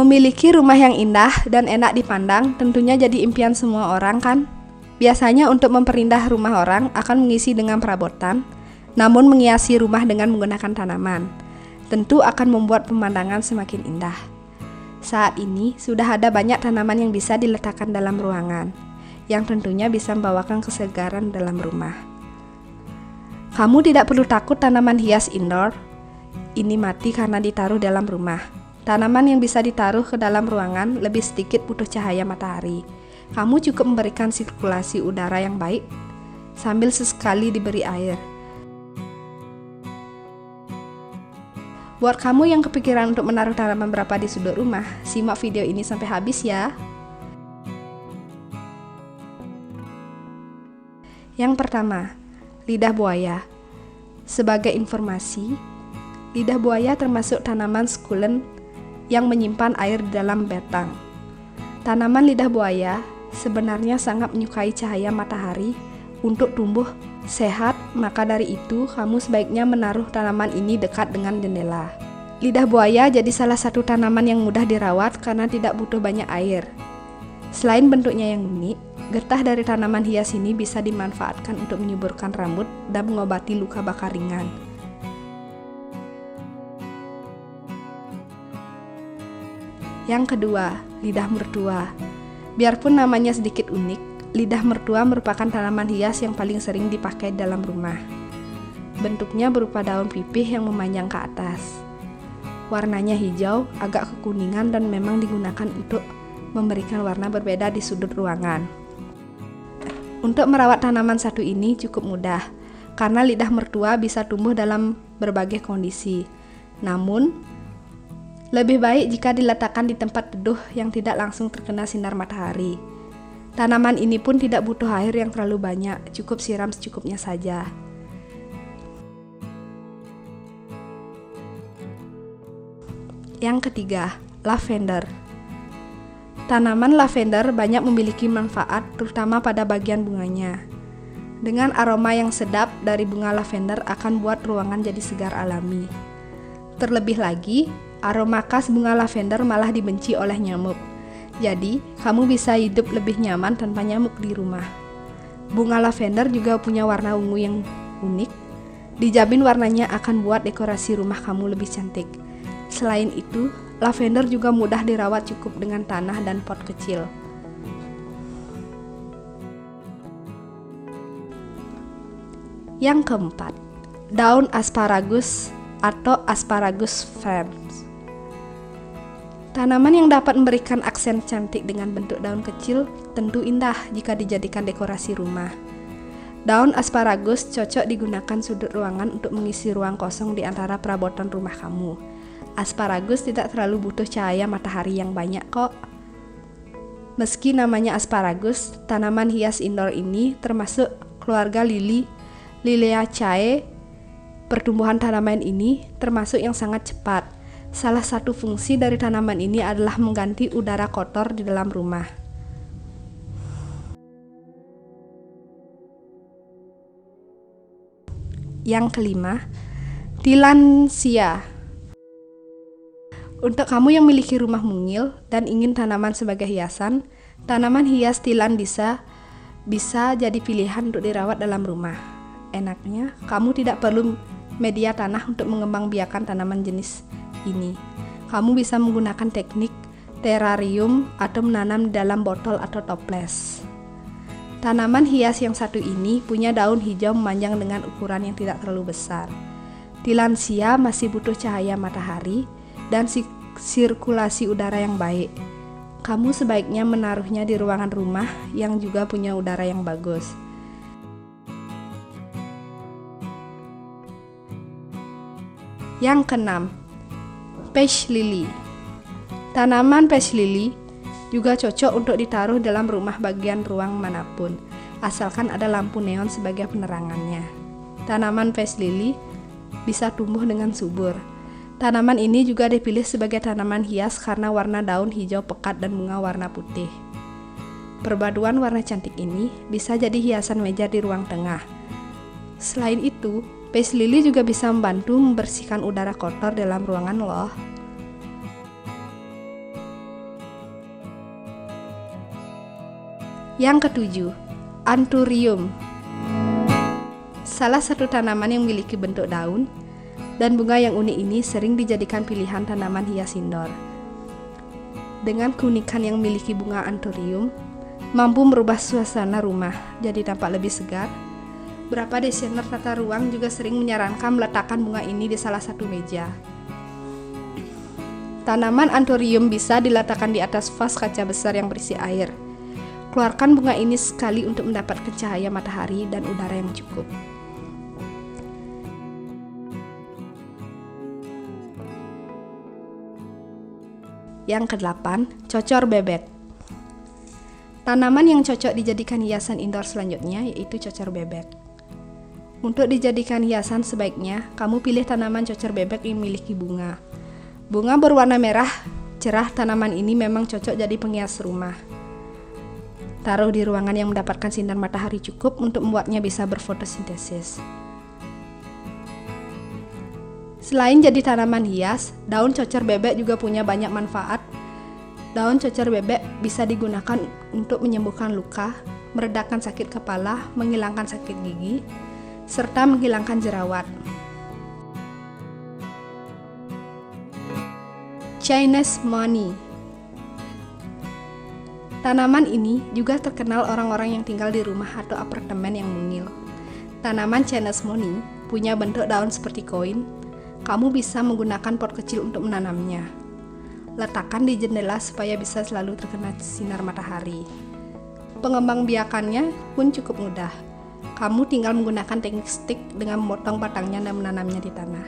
Memiliki rumah yang indah dan enak dipandang tentunya jadi impian semua orang kan? Biasanya untuk memperindah rumah orang akan mengisi dengan perabotan, namun menghiasi rumah dengan menggunakan tanaman. Tentu akan membuat pemandangan semakin indah. Saat ini sudah ada banyak tanaman yang bisa diletakkan dalam ruangan, yang tentunya bisa membawakan kesegaran dalam rumah. Kamu tidak perlu takut tanaman hias indoor ini mati karena ditaruh dalam rumah. Tanaman yang bisa ditaruh ke dalam ruangan lebih sedikit butuh cahaya matahari. Kamu cukup memberikan sirkulasi udara yang baik sambil sesekali diberi air. Buat kamu yang kepikiran untuk menaruh tanaman berapa di sudut rumah, simak video ini sampai habis ya. Yang pertama, lidah buaya. Sebagai informasi, lidah buaya termasuk tanaman sukulen yang menyimpan air di dalam batang. Tanaman lidah buaya sebenarnya sangat menyukai cahaya matahari untuk tumbuh sehat, maka dari itu kamu sebaiknya menaruh tanaman ini dekat dengan jendela. Lidah buaya jadi salah satu tanaman yang mudah dirawat karena tidak butuh banyak air. Selain bentuknya yang unik, getah dari tanaman hias ini bisa dimanfaatkan untuk menyuburkan rambut dan mengobati luka bakar ringan. Yang kedua, lidah mertua. Biarpun namanya sedikit unik, lidah mertua merupakan tanaman hias yang paling sering dipakai dalam rumah. Bentuknya berupa daun pipih yang memanjang ke atas. Warnanya hijau, agak kekuningan dan memang digunakan untuk memberikan warna berbeda di sudut ruangan. Untuk merawat tanaman satu ini cukup mudah, karena lidah mertua bisa tumbuh dalam berbagai kondisi. Namun, lebih baik jika diletakkan di tempat teduh yang tidak langsung terkena sinar matahari. Tanaman ini pun tidak butuh air yang terlalu banyak, cukup siram secukupnya saja. Yang ketiga, lavender. Tanaman lavender banyak memiliki manfaat, terutama pada bagian bunganya. Dengan aroma yang sedap dari bunga lavender akan buat ruangan jadi segar alami. Terlebih lagi, aroma khas bunga lavender malah dibenci oleh nyamuk. Jadi, kamu bisa hidup lebih nyaman tanpa nyamuk di rumah. Bunga lavender juga punya warna ungu yang unik. Dijamin warnanya akan buat dekorasi rumah kamu lebih cantik. Selain itu, lavender juga mudah dirawat cukup dengan tanah dan pot kecil. Yang keempat, daun asparagus atau asparagus ferns. Tanaman yang dapat memberikan aksen cantik dengan bentuk daun kecil tentu indah jika dijadikan dekorasi rumah. Daun asparagus cocok digunakan sudut ruangan untuk mengisi ruang kosong di antara perabotan rumah kamu. Asparagus tidak terlalu butuh cahaya matahari yang banyak kok. Meski namanya asparagus, tanaman hias indoor ini termasuk keluarga Liliaceae. Pertumbuhan tanaman ini termasuk yang sangat cepat. Salah satu fungsi dari tanaman ini adalah mengganti udara kotor di dalam rumah. Yang kelima, tillandsia. Untuk kamu yang memiliki rumah mungil dan ingin tanaman sebagai hiasan, tanaman hias tillandsia bisa jadi pilihan untuk dirawat dalam rumah. Enaknya, kamu tidak perlu media tanah untuk mengembangbiakan tanaman jenis ini. Kamu bisa menggunakan teknik terrarium atau menanam di dalam botol atau toples. Tanaman hias yang satu ini punya daun hijau memanjang dengan ukuran yang tidak terlalu besar. Tillandsia masih butuh cahaya matahari dan sirkulasi udara yang baik. Kamu sebaiknya menaruhnya di ruangan rumah yang juga punya udara yang bagus. Yang keenam, peace lily. Tanaman peace lily juga cocok untuk ditaruh dalam rumah bagian ruang manapun, asalkan ada lampu neon sebagai penerangannya. Tanaman peace lily bisa tumbuh dengan subur. Tanaman ini juga dipilih sebagai tanaman hias karena warna daun hijau pekat dan bunga warna putih. Perpaduan warna cantik ini bisa jadi hiasan meja di ruang tengah. Selain itu, peace lily juga bisa membantu membersihkan udara kotor dalam ruangan loh. Yang ketujuh, Anthurium. Salah satu tanaman yang memiliki bentuk daun dan bunga yang unik ini sering dijadikan pilihan tanaman hias indoor. Dengan keunikan yang memiliki bunga Anthurium, mampu merubah suasana rumah jadi tampak lebih segar. Beberapa desainer tata ruang juga sering menyarankan meletakkan bunga ini di salah satu meja. Tanaman Anthurium bisa diletakkan di atas vas kaca besar yang berisi air. Keluarkan bunga ini sekali untuk mendapatkan cahaya matahari dan udara yang cukup. Yang kedelapan, cocor bebek. Tanaman yang cocok dijadikan hiasan indoor selanjutnya yaitu cocor bebek. Untuk dijadikan hiasan sebaiknya kamu pilih tanaman cocor bebek yang memiliki bunga. Bunga berwarna merah cerah tanaman ini memang cocok jadi penghias rumah. Taruh di ruangan yang mendapatkan sinar matahari cukup untuk membuatnya bisa berfotosintesis. Selain jadi tanaman hias, daun cocor bebek juga punya banyak manfaat. Daun cocor bebek bisa digunakan untuk menyembuhkan luka, meredakan sakit kepala, menghilangkan sakit gigi, serta menghilangkan jerawat. Chinese money. Tanaman ini juga terkenal orang-orang yang tinggal di rumah atau apartemen yang mungil. Tanaman Chinese money punya bentuk daun seperti koin. Kamu bisa menggunakan pot kecil untuk menanamnya. Letakkan di jendela supaya bisa selalu terkena sinar matahari. Pengembangbiakannya pun cukup mudah. Kamu tinggal menggunakan teknik stick dengan memotong batangnya dan menanamnya di tanah.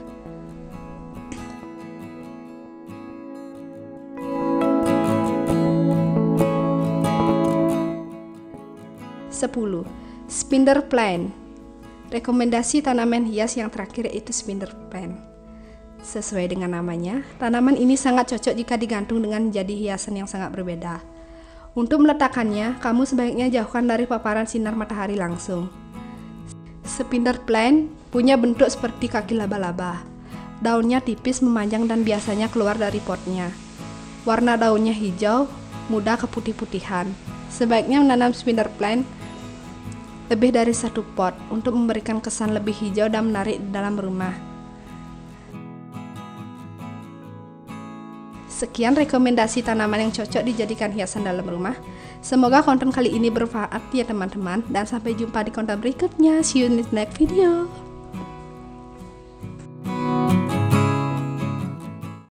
Sepuluh, Spider plant. Rekomendasi tanaman hias yang terakhir yaitu Spider plant. Sesuai dengan namanya, tanaman ini sangat cocok jika digantung dengan jadi hiasan yang sangat berbeda. Untuk meletakkannya, kamu sebaiknya jauhkan dari paparan sinar matahari langsung. Spider plant punya bentuk seperti kaki laba-laba. Daunnya tipis memanjang dan biasanya keluar dari potnya. Warna daunnya hijau, mudah keputih-putihan. Sebaiknya menanam spider plant lebih dari satu pot untuk memberikan kesan lebih hijau dan menarik di dalam rumah. Sekian rekomendasi tanaman yang cocok dijadikan hiasan dalam rumah. Semoga konten kali ini bermanfaat ya teman-teman, dan sampai jumpa di konten berikutnya. See you in the next video.